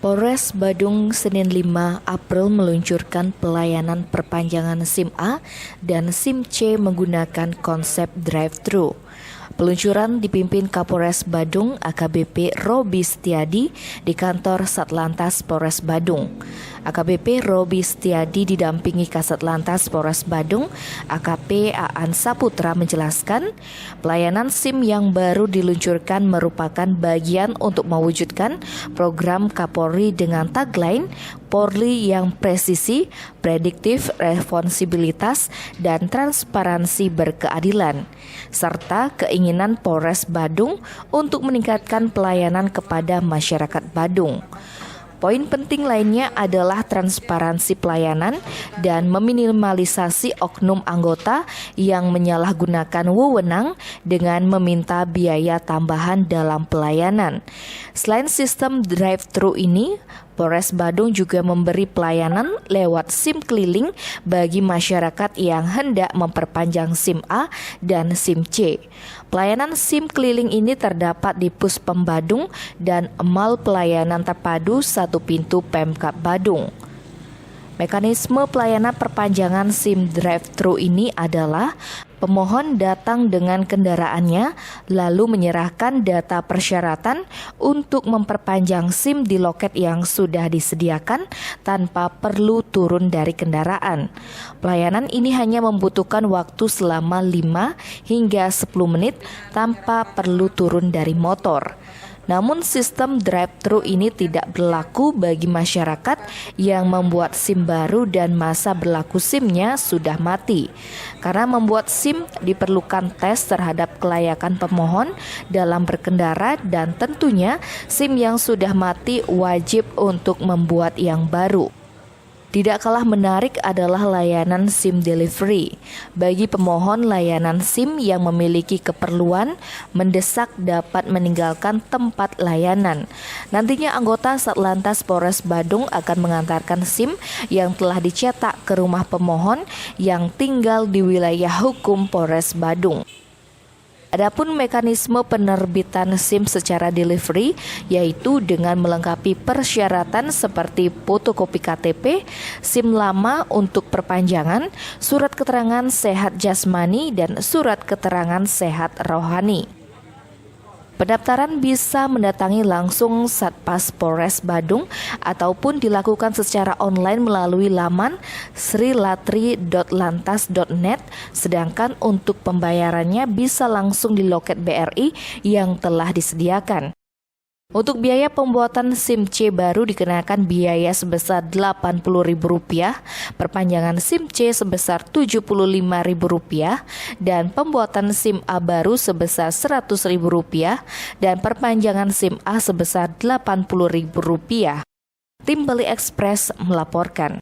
Polres Badung Senin 5 April meluncurkan pelayanan perpanjangan SIM A dan SIM C menggunakan konsep drive-thru. Peluncuran dipimpin Kapolres Badung AKBP Robi Setiadi di kantor Satlantas Polres Badung. AKBP Robi Setiadi didampingi Kasat Lantas Polres Badung AKP Aan Saputra menjelaskan, pelayanan SIM yang baru diluncurkan merupakan bagian untuk mewujudkan program Kapolri dengan tagline Polri yang presisi, prediktif, responsibilitas, dan transparansi berkeadilan, serta keinginan Polres Badung untuk meningkatkan pelayanan kepada masyarakat Badung. Poin penting lainnya adalah transparansi pelayanan dan meminimalisasi oknum anggota yang menyalahgunakan wewenang dengan meminta biaya tambahan dalam pelayanan. Selain sistem drive-thru ini, Polres Badung juga memberi pelayanan lewat SIM keliling bagi masyarakat yang hendak memperpanjang SIM A dan SIM C. Pelayanan SIM keliling ini terdapat di Puspem Badung dan Mal Pelayanan Terpadu Satu Pintu Pemkab Badung. Mekanisme pelayanan perpanjangan SIM drive-thru ini adalah pemohon datang dengan kendaraannya, lalu menyerahkan data persyaratan untuk memperpanjang SIM di loket yang sudah disediakan tanpa perlu turun dari kendaraan. Pelayanan ini hanya membutuhkan waktu selama 5 hingga 10 menit tanpa perlu turun dari motor. Namun sistem drive-thru ini tidak berlaku bagi masyarakat yang membuat SIM baru dan masa berlaku SIM-nya sudah mati. Karena membuat SIM diperlukan tes terhadap kelayakan pemohon dalam berkendara dan tentunya SIM yang sudah mati wajib untuk membuat yang baru. Tidak kalah menarik adalah layanan SIM delivery. Bagi pemohon layanan SIM yang memiliki keperluan mendesak dapat meninggalkan tempat layanan. Nantinya anggota Satlantas Polres Badung akan mengantarkan SIM yang telah dicetak ke rumah pemohon yang tinggal di wilayah hukum Polres Badung. Adapun mekanisme penerbitan SIM secara delivery yaitu dengan melengkapi persyaratan seperti fotokopi KTP, SIM lama untuk perpanjangan, surat keterangan sehat jasmani, dan surat keterangan sehat rohani. Pendaftaran bisa mendatangi langsung Satpas Polres Badung ataupun dilakukan secara online melalui laman srilatri.lantas.net, sedangkan untuk pembayarannya bisa langsung di loket BRI yang telah disediakan. Untuk biaya pembuatan SIM C baru dikenakan biaya sebesar Rp80.000, perpanjangan SIM C sebesar Rp75.000, dan pembuatan SIM A baru sebesar Rp100.000, dan perpanjangan SIM A sebesar Rp80.000. Tim Bali Express melaporkan.